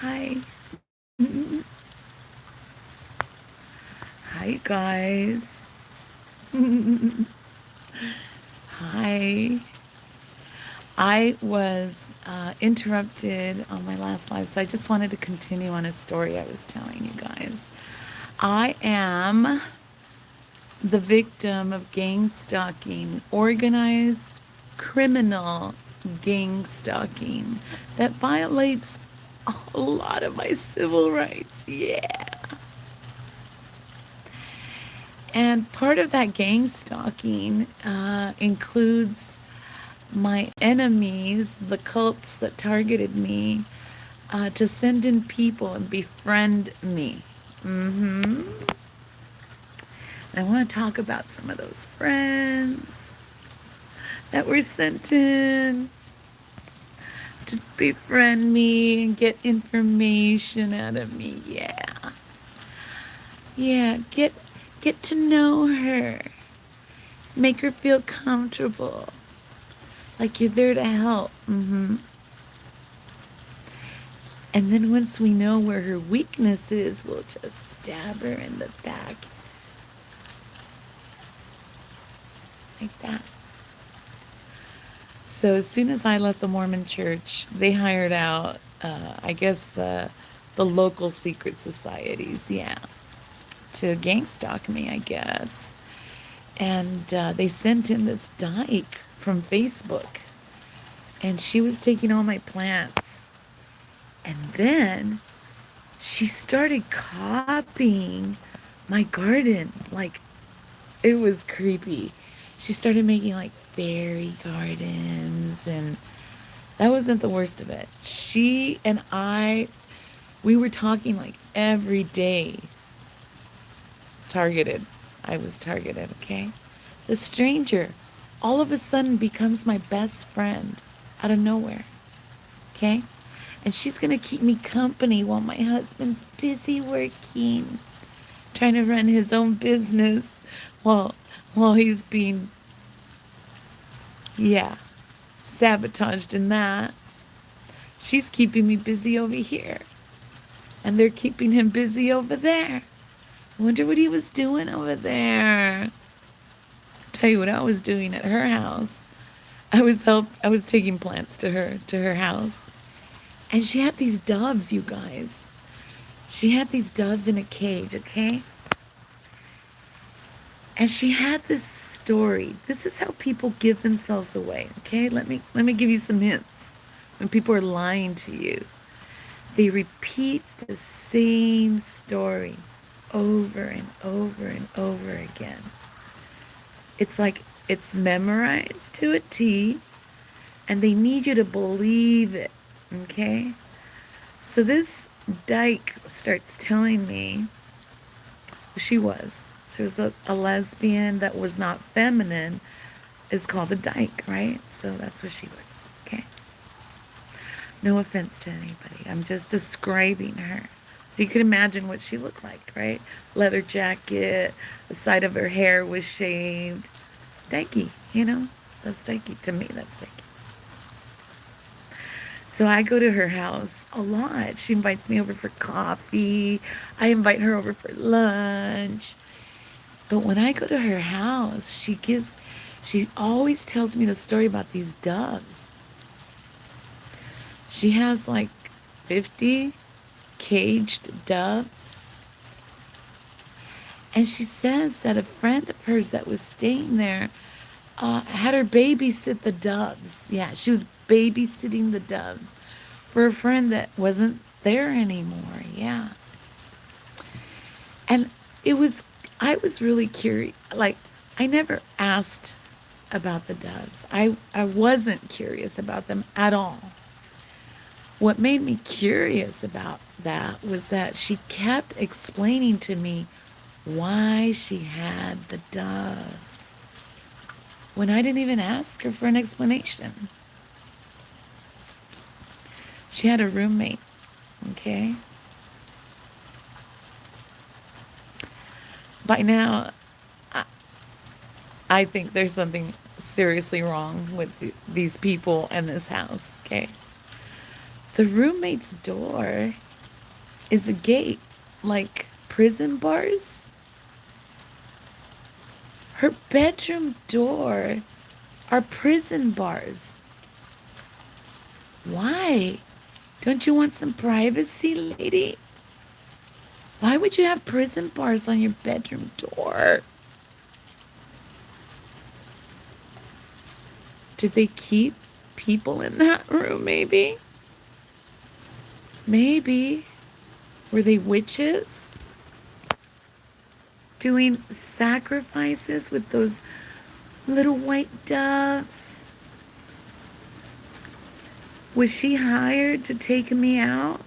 Hi. Hi, guys. Hi. I was interrupted on my last live, so I just wanted to continue on a story I was telling you guys. I am the victim of gang stalking, organized criminal gang stalking that violates a lot of my civil rights. Yeah. And part of that gang stalking includes my enemies, the cults that targeted me, to send in people and befriend me. Mm-hmm. And I want to talk about some of those friends that were sent in to befriend me and get information out of me. Yeah. Yeah, get to know her. Make her feel comfortable. Like you're there to help. And then once we know where her weakness is, we'll just stab her in the back. Like that. So as soon as I left the Mormon church, they hired out, I guess, the local secret societies, yeah, to gang stalk me, I guess. And they sent in this dyke from Facebook. And she was taking all my plants. And then she started copying my garden. Like, it was creepy. She started making like fairy gardens, and that wasn't the worst of it. She and I, we were talking like every day. Targeted. I was targeted, okay? The stranger all of a sudden becomes my best friend out of nowhere, okay? And she's gonna keep me company while my husband's busy working, trying to run his own business while while he's being, yeah, sabotaged in that. She's keeping me busy over here, and they're keeping him busy over there. I wonder what he was doing over there. Tell you what I was doing at her house. I was taking plants to her house. And she had these doves, you guys. She had these doves in a cage, okay? And she had this story. This is how people give themselves away, okay? Let me give you some hints. When people are lying to you, they repeat the same story over and over and over again. It's like it's memorized to a T, and they need you to believe it, okay? So this dyke starts telling me who she was. She was a lesbian that was not feminine, is called a dyke, right? So that's what she was, okay? No offense to anybody. I'm just describing her. So you can imagine what she looked like, right? Leather jacket, the side of her hair was shaved. Dykey, you know? That's dykey. To me, that's dykey. So I go to her house a lot. She invites me over for coffee. I invite her over for lunch. But when I go to her house, she always tells me the story about these doves. She has like 50 caged doves. And she says that a friend of hers that was staying there had her babysit the doves. Yeah, she was babysitting the doves for a friend that wasn't there anymore. Yeah. And it was, I was really curious. Like, I never asked about the doves. I wasn't curious about them at all. What made me curious about that was that she kept explaining to me why she had the doves when I didn't even ask her for an explanation. She had a roommate, okay? By now, I, I think there's something seriously wrong with these people and this house, okay? The roommate's door is a gate, like prison bars. Her bedroom door are prison bars. Why? Don't you want some privacy, lady? Why would you have prison bars on your bedroom door? Did they keep people in that room, maybe? Maybe. Were they witches? Doing sacrifices with those little white doves? Was she hired to take me out?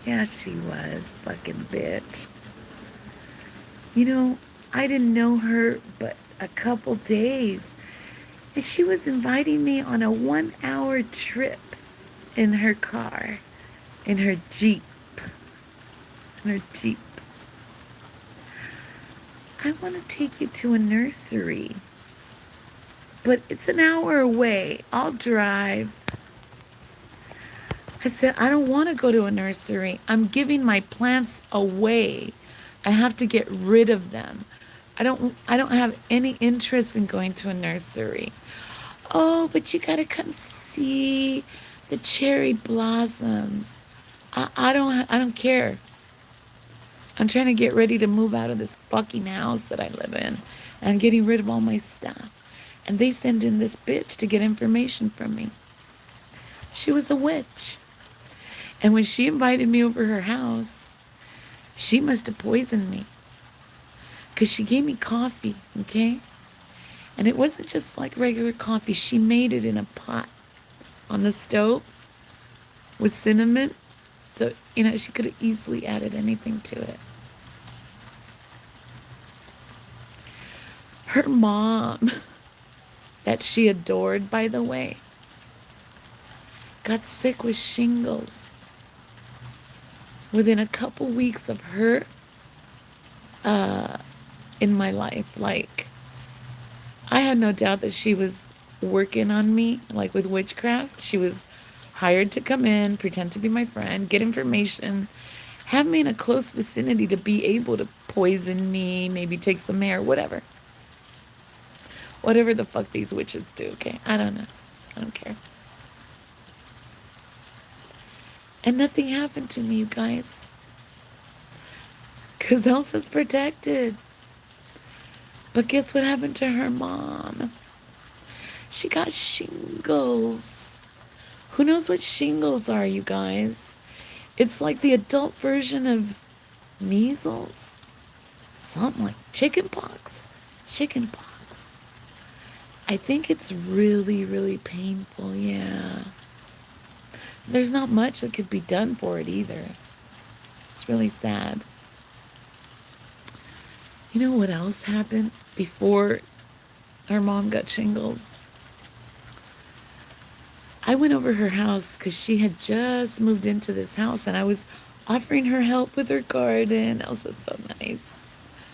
Yeah, she was, fucking bitch. You know, I didn't know her but a couple days. And she was inviting me on a 1-hour trip in her car, in her Jeep. In her Jeep. I want to take you to a nursery, but it's an hour away. I'll drive. I said, I don't want to go to a nursery. I'm giving my plants away. I have to get rid of them. I don't have any interest in going to a nursery. Oh, but you got to come see the cherry blossoms. I don't care. I'm trying to get ready to move out of this fucking house that I live in. And I'm getting rid of all my stuff. And they send in this bitch to get information from me. She was a witch. And when she invited me over her house, she must have poisoned me. Because she gave me coffee, okay? And it wasn't just like regular coffee. She made it in a pot on the stove with cinnamon. So, you know, she could have easily added anything to it. Her mom, that she adored, by the way, got sick with shingles within a couple weeks of her in my life. Like, I had no doubt that she was working on me, like with witchcraft. She was hired to come in, pretend to be my friend, get information, have me in a close vicinity to be able to poison me, maybe take some hair, whatever. Whatever the fuck these witches do, okay? I don't know. I don't care. And nothing happened to me, you guys. Because Elsa's protected. But guess what happened to her mom? She got shingles. Who knows what shingles are, you guys? It's like the adult version of measles. Something like chicken pox. Chicken pox. I think it's really, really painful, yeah. There's not much that could be done for it either. It's really sad. You know what else happened before her mom got shingles? I went over her house because she had just moved into this house and I was offering her help with her garden. Elsa's so nice.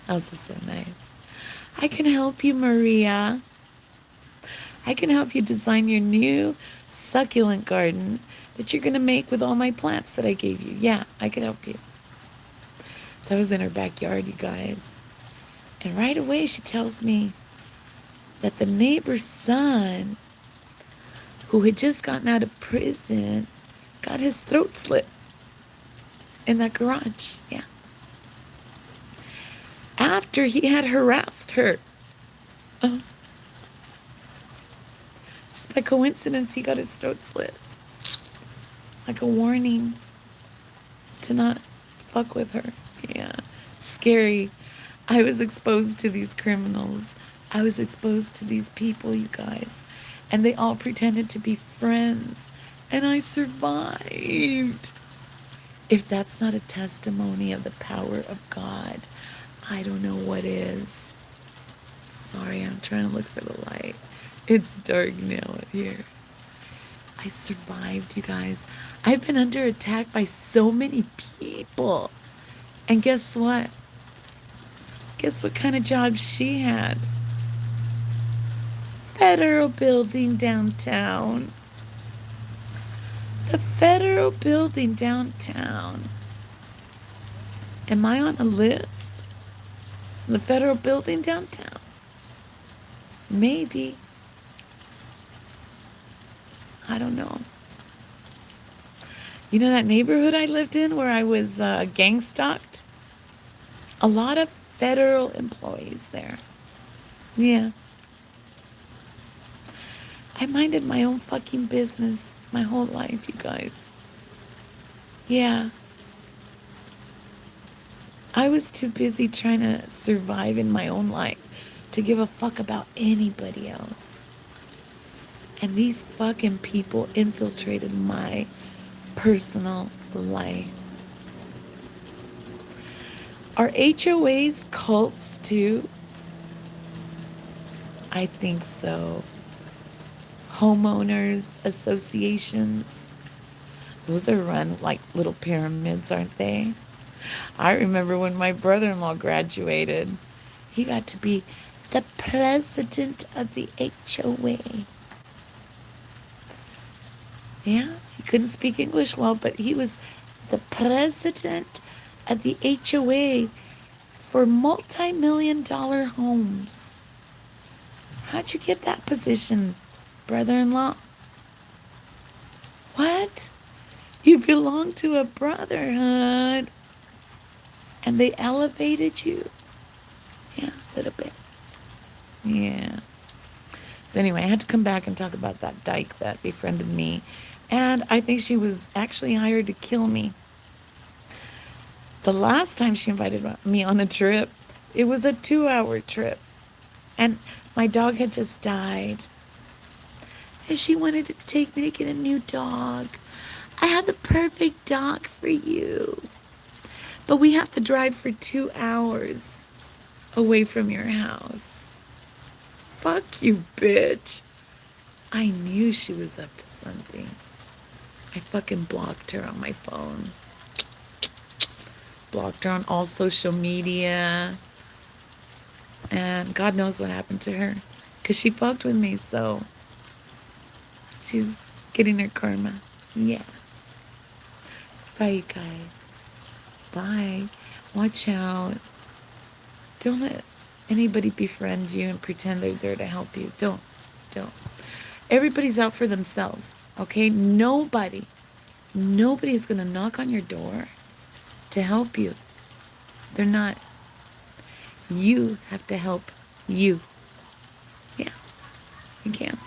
Elsa's so nice. I can help you, Maria. I can help you design your new succulent garden that you're going to make with all my plants that I gave you. Yeah, I can help you. So I was in her backyard, you guys. And right away she tells me that the neighbor's son, who had just gotten out of prison, got his throat slit in that garage. Yeah. After he had harassed her. Just by coincidence, he got his throat slit. Like a warning to not fuck with her. Yeah. Scary. I was exposed to these criminals. I was exposed to these people, you guys. And they all pretended to be friends. And I survived. If that's not a testimony of the power of God, I don't know what is. Sorry, I'm trying to look for the light. It's dark now out here. I survived, you guys. I've been under attack by so many people. And guess what? Guess what kind of job she had? Federal building downtown. The federal building downtown. Am I on a list? The federal building downtown? Maybe. I don't know. You know that neighborhood I lived in where I was gang stalked? A lot of federal employees there. Yeah. I minded my own fucking business my whole life, you guys. Yeah. I was too busy trying to survive in my own life to give a fuck about anybody else. And these fucking people infiltrated my personal life. Are HOAs cults too? I think so. Homeowners associations. Those are run like little pyramids, aren't they? I remember when my brother-in-law graduated, he got to be the president of the HOA. Yeah, he couldn't speak English well, but he was the president of the HOA for multi-million-dollar homes. How'd you get that position, brother-in-law? What? You belong to a brotherhood. And they elevated you? Yeah, a little bit. Yeah. So anyway, I had to come back and talk about that dyke that befriended me. And I think she was actually hired to kill me. The last time she invited me on a trip, it was a 2-hour trip. And my dog had just died. And she wanted to take me to get a new dog. I had the perfect dog for you. But we have to drive for 2 hours away from your house. Fuck you, bitch. I knew she was up to something. I fucking blocked her on my phone. Blocked her on all social media. And God knows what happened to her. Because she fucked with me, so she's getting her karma. Yeah. Bye, you guys. Bye. Watch out. Don't let anybody befriend you and pretend they're there to help you. Don't. Everybody's out for themselves, okay? Nobody is going to knock on your door to help you. They're not. You have to help you. Yeah, you can.